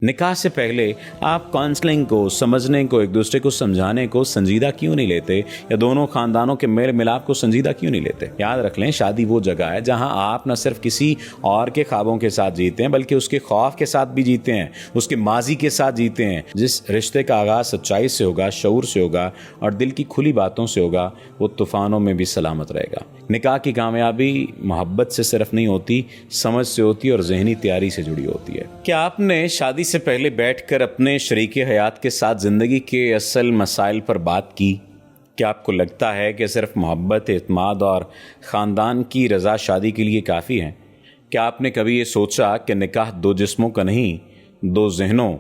निकाह से पहले आप काउंसलिंग को, समझने को, एक दूसरे को समझाने को संजीदा क्यों नहीं लेते, या दोनों खानदानों के मेल मिलाप को संजीदा क्यों नहीं लेते? याद रख लें, शादी वो जगह है जहां आप न सिर्फ किसी और के ख्वाबों के साथ जीते हैं, बल्कि उसके खौफ के साथ भी जीते हैं, उसके माजी के साथ जीते हैं। जिस रिश्ते का आगाज़ सच्चाई से होगा, शऊर से होगा और दिल की खुली बातों से होगा, वो तूफ़ानों में भी सलामत रहेगा। निकाह की कामयाबी मोहब्बत से सिर्फ नहीं होती, समझ से होती है और ज़हनी तैयारी से जुड़ी होती है। क्या आपने शादी से पहले बैठकर अपने शरीके हयात के साथ ज़िंदगी के असल मसाइल पर बात की? क्या आपको लगता है कि सिर्फ मोहब्बत, एतमाद और ख़ानदान की रज़ा शादी के लिए काफ़ी है? क्या आपने कभी ये सोचा कि निकाह दो जिस्मों का नहीं, दो जहनों,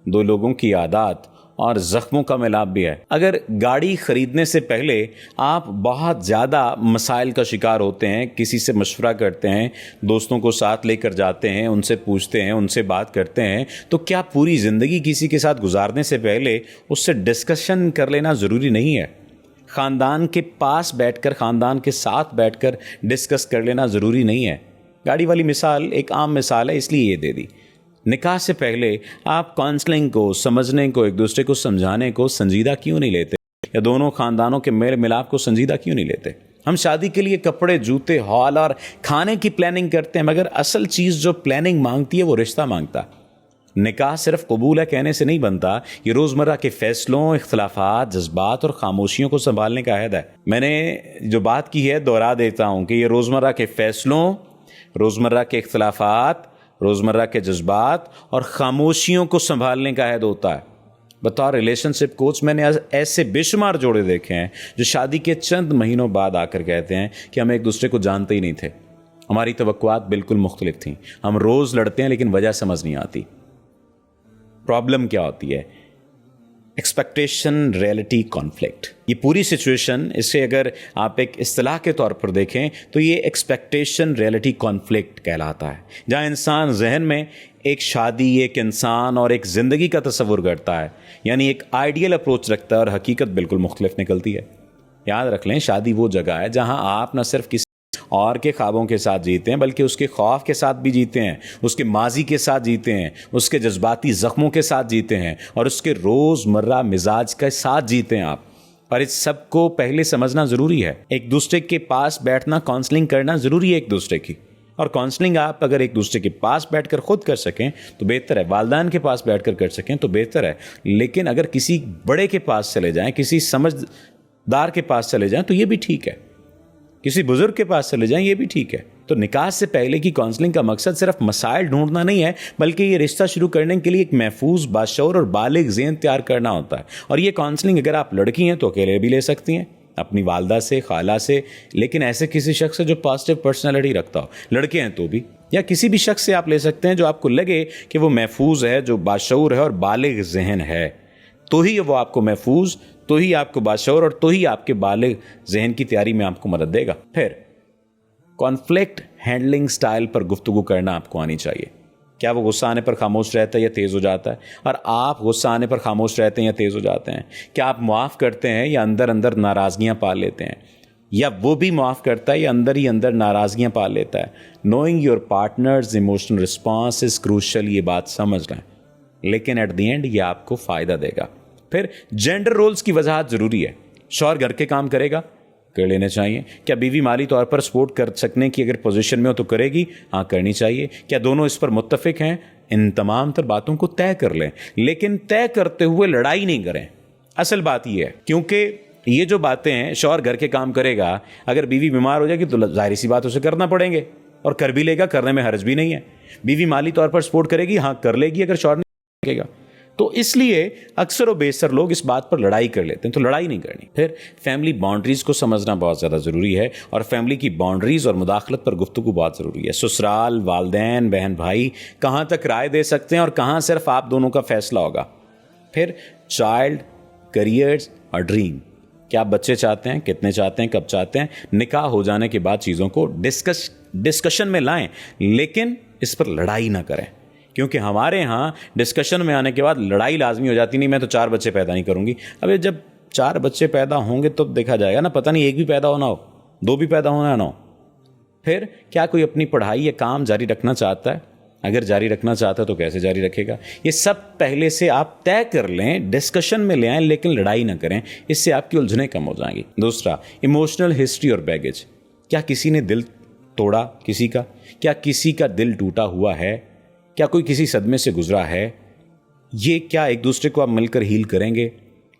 दो लोगों की आदत और ज़ख्मों का मिलाप भी है? अगर गाड़ी ख़रीदने से पहले आप बहुत ज़्यादा मसाइल का शिकार होते हैं, किसी से मशवरा करते हैं, दोस्तों को साथ लेकर जाते हैं, उनसे पूछते हैं, उनसे बात करते हैं, तो क्या पूरी ज़िंदगी किसी के साथ गुजारने से पहले उससे डिस्कशन कर लेना ज़रूरी नहीं है? ख़ानदान के पास बैठकर, ख़ानदान के साथ बैठकर डिस्कस कर लेना ज़रूरी नहीं है? गाड़ी वाली मिसाल एक आम मिसाल है, इसलिए ये दे दी। निकाह से पहले आप काउंसलिंग को, समझने को, एक दूसरे को समझाने को संजीदा क्यों नहीं लेते, या दोनों खानदानों के मेल मिलाप को संजीदा क्यों नहीं लेते? हम शादी के लिए कपड़े, जूते, हॉल और खाने की प्लानिंग करते हैं, मगर असल चीज़ जो प्लानिंग मांगती है वो रिश्ता मांगता है। निकाह सिर्फ कबूल है कहने से नहीं बनता, ये रोज़मर्रा के फ़ैसलों, इख्तलाफात, जज्बात और खामोशियों को संभालने का अहद है। मैंने जो बात की है दोहरा देता हूँ कि ये रोज़मर्रा के फ़ैसलों, रोज़मर्रा के इख्तलाफात, रोज़मर्रा के जज्बात और ख़ामोशियों को संभालने का अहद होता है। बतौर रिलेशनशिप कोच मैंने ऐसे बेशुमार जोड़े देखे हैं जो शादी के चंद महीनों बाद आकर कहते हैं कि हम एक दूसरे को जानते ही नहीं थे, हमारी तवक्कुआत बिल्कुल मुख्तलिफ थी, हम रोज़ लड़ते हैं लेकिन वजह समझ नहीं आती। प्रॉब्लम क्या होती है? Expectation reality conflict. ये पूरी सिचुएशन, इसे अगर आप एक इस्तिलाह के तौर पर देखें तो ये एक्सपेक्टेशन रियलिटी कॉन्फ्लिक्ट कहलाता है, जहाँ इंसान जहन में एक शादी, एक इंसान और एक ज़िंदगी का तस्वुर करता है, यानी एक आइडियल अप्रोच रखता है और हकीकत बिल्कुल मुख्तलिफ निकलती है। याद रख लें, शादी वो जगह है जहाँ आप न सिर्फ किसी और के ख्वाबों के साथ जीते हैं, बल्कि उसके खौफ के साथ भी जीते हैं, उसके माजी के साथ जीते हैं, उसके जज्बाती ज़ख्मों के साथ जीते हैं और उसके रोज़मर्रा मिजाज के साथ जीते हैं आप। और इस सब को पहले समझना ज़रूरी है। एक दूसरे के पास बैठना, काउंसलिंग करना ज़रूरी है एक दूसरे की। और काउंसलिंग आप अगर एक दूसरे के पास बैठकर खुद कर सकें तो बेहतर है, वालिदैन के पास बैठकर कर सकें तो बेहतर है। लेकिन अगर किसी बड़े के पास चले जाएं, किसी समझदार के पास चले जाएं तो ये भी ठीक है, किसी बुजुर्ग के पास चले जाएं, ये भी ठीक है। तो निकाह से पहले की काउंसलिंग का मकसद सिर्फ मसाइल ढूंढना नहीं है, बल्कि ये रिश्ता शुरू करने के लिए एक महफूज, बाशऊर और बालिग ज़हन तैयार करना होता है। और ये काउंसलिंग अगर आप लड़की हैं तो अकेले भी ले सकती हैं, अपनी वालदा से, खाला से, लेकिन ऐसे किसी शख्स से जो पॉजिटिव पर्सनैलिटी रखता हो। लड़के हैं तो भी, या किसी भी शख्स से आप ले सकते हैं जो आपको लगे कि वो महफूज है, जो बाशऊर है और बालिग ज़हन है, तो ही वो आपको महफूज, तो ही आपको बाशऊर और तो ही आपके बालिग ज़हन की तैयारी में आपको मदद देगा। फिर कॉन्फ्लिक्ट हैंडलिंग स्टाइल पर गुफ्तगू करना आपको आनी चाहिए। क्या वो गुस्सा आने पर खामोश रहता है या तेज़ हो जाता है, और आप गुस्सा आने पर खामोश रहते हैं या तेज़ हो जाते हैं? क्या आप माफ़ करते हैं या अंदर अंदर नाराज़गियाँ पाल लेते हैं, या वो भी माफ़ करता है या अंदर ही अंदर नाराज़गियाँ पाल लेता है? Knowing your partners emotional response is crucial, ये बात समझ लें, लेकिन एट द एंड ये आपको फ़ायदा देगा। फिर जेंडर रोल्स की वजाहत ज़रूरी है। शौहर घर के काम करेगा, कर लेने चाहिए। क्या बीवी माली तौर पर सपोर्ट कर सकने की अगर पोजीशन में हो तो करेगी? हाँ, करनी चाहिए। क्या दोनों इस पर मुत्तफिक हैं? इन तमाम तर बातों को तय कर लें, लेकिन तय करते हुए लड़ाई नहीं करें। असल बात यह है, क्योंकि ये जो बातें हैं, शौहर घर के काम करेगा, अगर बीवी बीमार हो जाएगी तो जाहिर सी बात उसे करना पड़ेंगे, और कर भी लेगा, करने में हर्ज भी नहीं है। बीवी माली तौर पर सपोर्ट करेगी, हाँ कर लेगी, अगर शौहर नहीं करेगा। तो इसलिए अक्सर और बेशतर लोग इस बात पर लड़ाई कर लेते हैं, तो लड़ाई नहीं करनी। फिर फैमिली बाउंड्रीज़ को समझना बहुत ज़्यादा ज़रूरी है, और फैमिली की बाउंड्रीज़ और मुदाखलत पर गुफ्तगू बहुत ज़रूरी है। ससुराल, वालदैन, बहन भाई कहाँ तक राय दे सकते हैं और कहाँ सिर्फ आप दोनों का फैसला होगा। फिर चाइल्ड, करियर्स और ड्रीम। क्या आप बच्चे चाहते हैं, कितने चाहते हैं, कब चाहते हैं? निकाह हो जाने के बाद चीज़ों को डिस्कशन में लाएं, लेकिन इस पर लड़ाई ना करें, क्योंकि हमारे यहाँ डिस्कशन में आने के बाद लड़ाई लाजमी हो जाती। नहीं, मैं तो 4 बच्चे पैदा नहीं करूँगी। अबे जब 4 बच्चे पैदा होंगे तो देखा जाएगा ना, पता नहीं एक भी पैदा होना हो, 2 भी पैदा होना ना हो। फिर क्या कोई अपनी पढ़ाई या काम जारी रखना चाहता है? اگر جاری رکھنا چاہتا ہے تو کیسے جاری رکھے گا؟ یہ سب پہلے سے آپ طے کر لیں، ڈسکشن میں لے آئیں، لیکن لڑائی نہ کریں، اس سے آپ کی الجھنیں کم ہو جائیں گی۔ دوسرا، ایموشنل ہسٹری اور بیگیج۔ کیا کسی نے دل توڑا کسی کا؟ کیا کسی کا دل ٹوٹا ہوا ہے؟ کیا کوئی کسی صدمے سے گزرا ہے؟ یہ کیا ایک دوسرے کو آپ مل کر ہیل کریں گے؟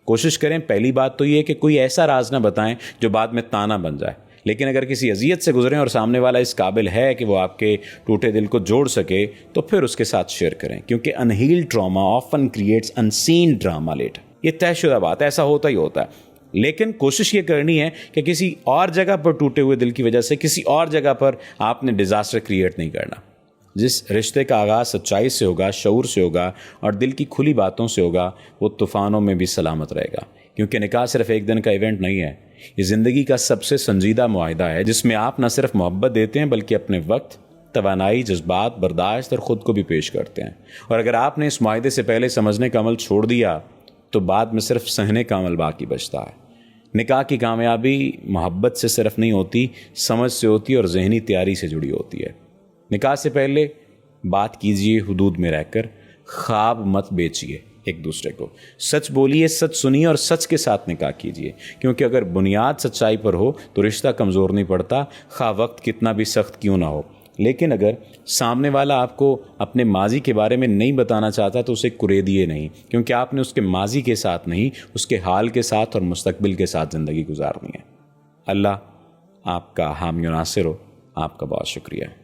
کوشش کریں پہلی بات تو یہ کہ کوئی ایسا راز نہ بتائیں جو بعد میں تانا بن جائے، لیکن اگر کسی اذیت سے گزریں اور سامنے والا اس قابل ہے کہ وہ آپ کے ٹوٹے دل کو جوڑ سکے تو پھر اس کے ساتھ شیئر کریں، کیونکہ unhealed trauma often creates unseen drama later. یہ طے شدہ بات ہے، ایسا ہوتا ہی ہوتا ہے، لیکن کوشش یہ کرنی ہے کہ کسی اور جگہ پر ٹوٹے ہوئے دل کی وجہ سے کسی اور جگہ پر آپ نے ڈیزاسٹر کریٹ نہیں کرنا۔ جس رشتے کا آغاز سچائی سے ہوگا، شعور سے ہوگا اور دل کی کھلی باتوں سے ہوگا، وہ طوفانوں میں بھی سلامت رہے گا، کیونکہ نکاح صرف ایک دن کا ایونٹ نہیں ہے، یہ زندگی کا سب سے سنجیدہ معاہدہ ہے جس میں آپ نہ صرف محبت دیتے ہیں بلکہ اپنے وقت، توانائی، جذبات، برداشت اور خود کو بھی پیش کرتے ہیں۔ اور اگر آپ نے اس معاہدے سے پہلے سمجھنے کا عمل چھوڑ دیا تو بعد میں صرف سہنے کا عمل باقی بچتا ہے۔ نکاح کی کامیابی محبت سے صرف نہیں ہوتی، سمجھ سے ہوتی ہے اور ذہنی تیاری سے جڑی ہوتی ہے۔ نکاح سے پہلے بات کیجئے حدود میں رہ کر، خواب مت بیچیے ایک دوسرے کو، سچ بولیے، سچ سنیے اور سچ کے ساتھ نکاح کیجئے، کیونکہ اگر بنیاد سچائی پر ہو تو رشتہ کمزور نہیں پڑتا، خواہ وقت کتنا بھی سخت کیوں نہ ہو۔ لیکن اگر سامنے والا آپ کو اپنے ماضی کے بارے میں نہیں بتانا چاہتا تو اسے کریدیے نہیں، کیونکہ آپ نے اس کے ماضی کے ساتھ نہیں، اس کے حال کے ساتھ اور مستقبل کے ساتھ زندگی گزارنی ہے۔ اللہ آپ کا حامی و ناصر ہو۔ آپ کا بہت شکریہ۔